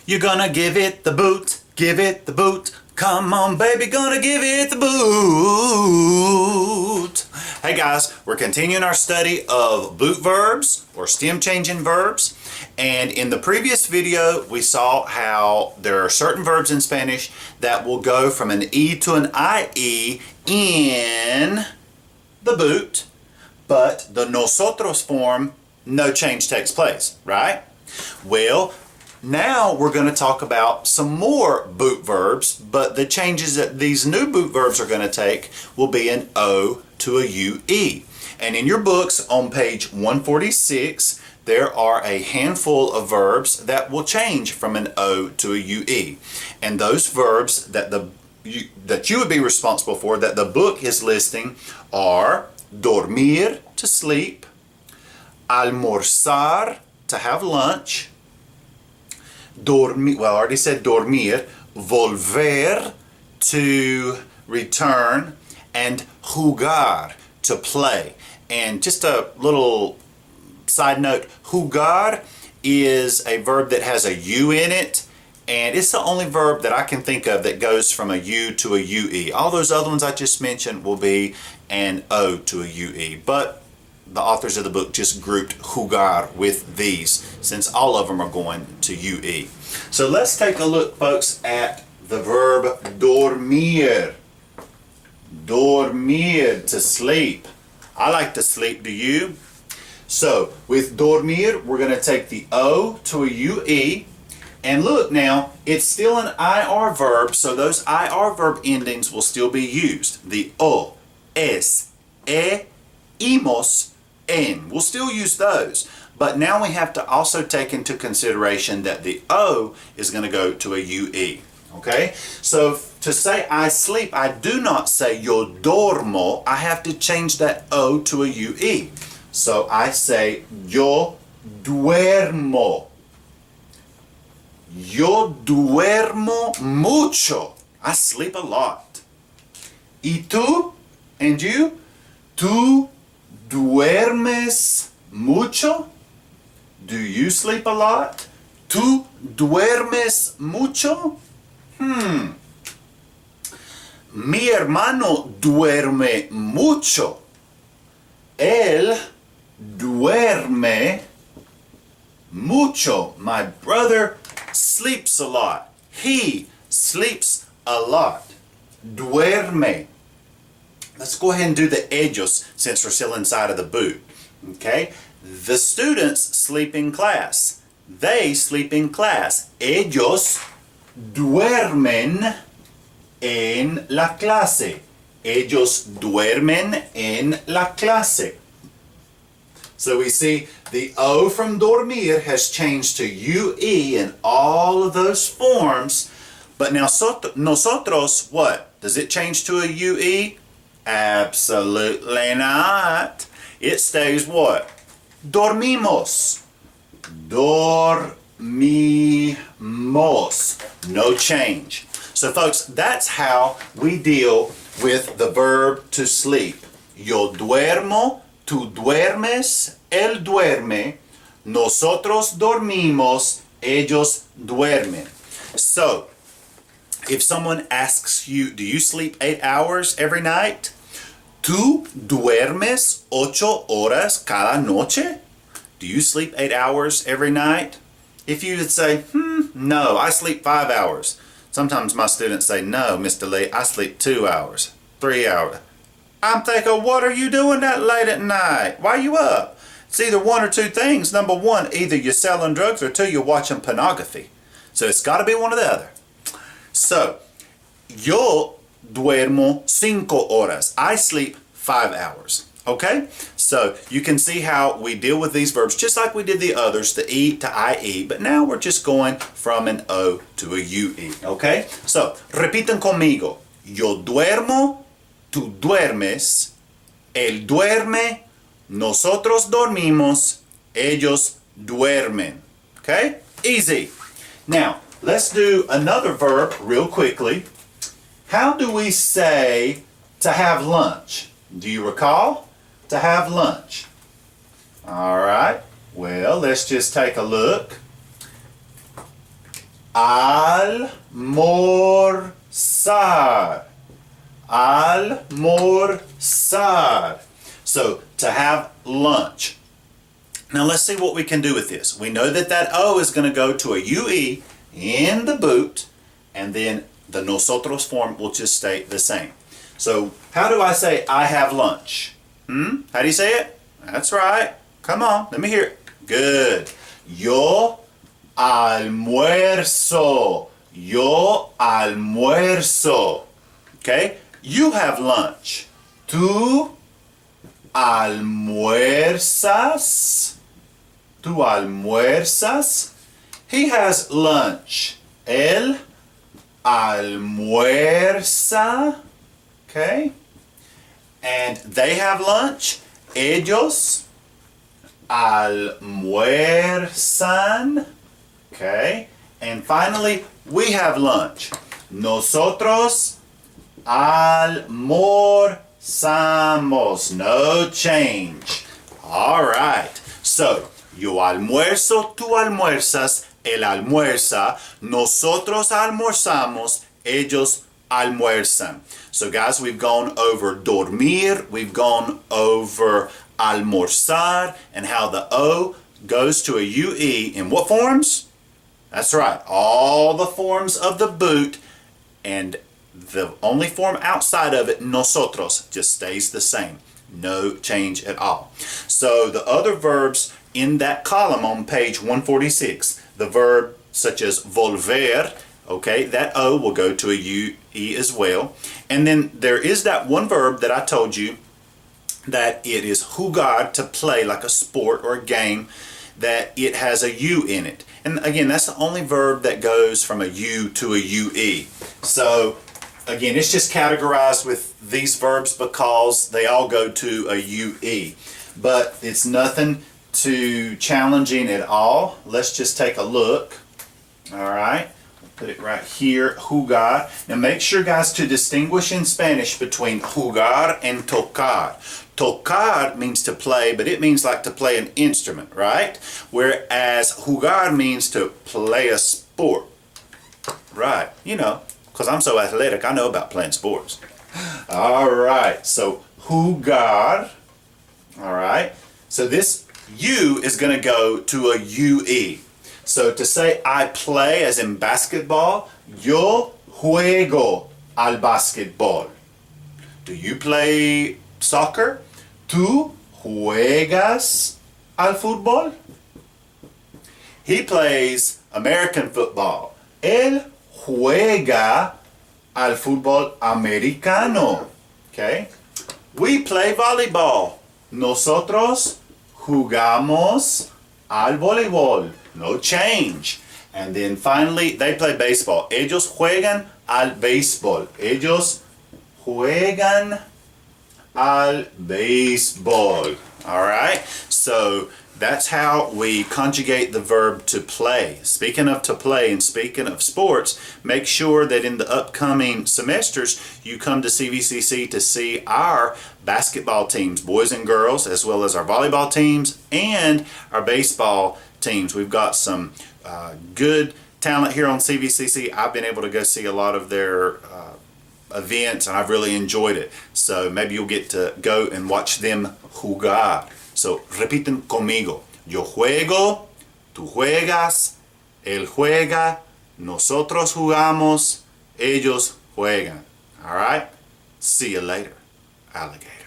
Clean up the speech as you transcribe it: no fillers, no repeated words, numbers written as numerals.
You're gonna give it the boot, give it the boot. Come on, baby, gonna give it the boot. Hey guys, we're continuing our study of boot verbs or stem changing verbs. And in the previous video, we saw how there are certain verbs in Spanish that will go from an E to an IE in the boot, but the nosotros form, no change takes place, right? Well, now we're going to talk about some more boot verbs, but the changes that these new boot verbs are going to take will be an O to a UE. And in your books on page 146, there are a handful of verbs that will change from an O to a UE. And those verbs that you would be responsible for, that the book is listing, are dormir, to sleep, almorzar, to have lunch, dormir, well, I already said dormir, volver, to return, and jugar, to play. And just a little side note, jugar is a verb that has a U in it, and it's the only verb that I can think of that goes from a U to a UE. All those other ones I just mentioned will be an O to a UE, but the authors of the book just grouped jugar with these since all of them are going to UE. So let's take a look, folks, at the verb dormir. Dormir, to sleep. I like to sleep, do you? So with dormir, we're going to take the O to a UE. And look now, it's still an IR verb, so those IR verb endings will still be used. The O, es, e, imos, en. We'll still use those. But now we have to also take into consideration that the O is going to go to a UE. Okay? So to say I sleep, I do not say yo dormo. I have to change that O to a UE. So I say yo duermo. Yo duermo mucho. I sleep a lot. Y tú? And you? Tú duermes mucho? Do you sleep a lot? ¿Tú duermes mucho? Mi hermano duerme mucho. Él duerme mucho. My brother sleeps a lot. He sleeps a lot. Duerme. Let's go ahead and do the ellos since we're still inside of the boot. Okay? The students sleep in class. They sleep in class. Ellos duermen en la clase. Ellos duermen en la clase. So we see the O from dormir has changed to UE in all of those forms. But now nosotros, what? Does it change to a UE? Absolutely not. It stays what? Dormimos. Dormimos. No change. So folks, that's how we deal with the verb to sleep. Yo duermo, tú duermes, él duerme, nosotros dormimos, ellos duermen. So, if someone asks you, do you sleep 8 hours every night? ¿Tú duermes 8 horas cada noche? Do you sleep 8 hours every night? If you would say, no, I sleep 5 hours. Sometimes my students say, no, Mr. Lee, I sleep 2 hours, 3 hours. I'm thinking, what are you doing that late at night? Why are you up? It's either one or two things. Number one, either you're selling drugs, or two, you're watching pornography. So it's got to be one or the other. So, yo duermo 5 horas. I sleep 5 hours. Okay? So, you can see how we deal with these verbs just like we did the others, the E to IE, but now we're just going from an O to a UE. Okay? So, repiten conmigo. Yo duermo, tú duermes, él duerme, nosotros dormimos, ellos duermen. Okay? Easy. Now, let's do another verb real quickly. How do we say to have lunch? Do you recall? To have lunch. All right. Well, let's just take a look. Almorzar. Almorzar. So, to have lunch. Now, let's see what we can do with this. We know that that O is going to go to a UE in the boot, and then the nosotros form will just stay the same. So, how do I say I have lunch? How do you say it? That's right. Come on, let me hear it. Good. Yo almuerzo. Yo almuerzo. Okay? You have lunch. Tú almuerzas. Tú almuerzas. He has lunch. Él almuerza. Okay? And they have lunch. Ellos almuerzan. Okay? And finally, we have lunch. Nosotros almorzamos. No change. All right. So, yo almuerzo, tú almuerzas, él almuerza, nosotros almorzamos, ellos almuerzan. So guys, we've gone over dormir, we've gone over almorzar, and how the O goes to a UE in what forms? That's right, all the forms of the boot, and the only form outside of it, nosotros, just stays the same. No change at all. So the other verbs in that column on page 146, the verb such as volver, okay, that O will go to a UE as well. And then there is that one verb that I told you that it is jugar, to play like a sport or a game, that it has a U in it. And again, that's the only verb that goes from a U to a UE. So again, it's just categorized with these verbs because they all go to a UE. But it's nothing too challenging at all. Let's just take a look. All right. Put it right here, jugar. Now make sure, guys, to distinguish in Spanish between jugar and tocar. Tocar means to play, but it means like to play an instrument, right? Whereas jugar means to play a sport. Right, you know, because I'm so athletic, I know about playing sports. All right, so jugar. All right, so this U is going to go to a UE. So to say I play, as in basketball, yo juego al basquetbol. Do you play soccer? ¿Tú juegas al fútbol? He plays American football. Él juega al fútbol americano. Okay? We play volleyball. Nosotros jugamos al voleibol. No change. And then finally, they play baseball. Ellos juegan al béisbol. Ellos juegan al béisbol. All right? So that's how we conjugate the verb to play. Speaking of to play and speaking of sports, make sure that in the upcoming semesters you come to CVCC to see our basketball teams, boys and girls, as well as our volleyball teams and our baseball teams. We've got some good talent here on CVCC. I've been able to go see a lot of their events, and I've really enjoyed it. So maybe you'll get to go and watch them jugar. So repiten conmigo. Yo juego, tú juegas, él juega, nosotros jugamos, ellos juegan. All right? See you later, alligator.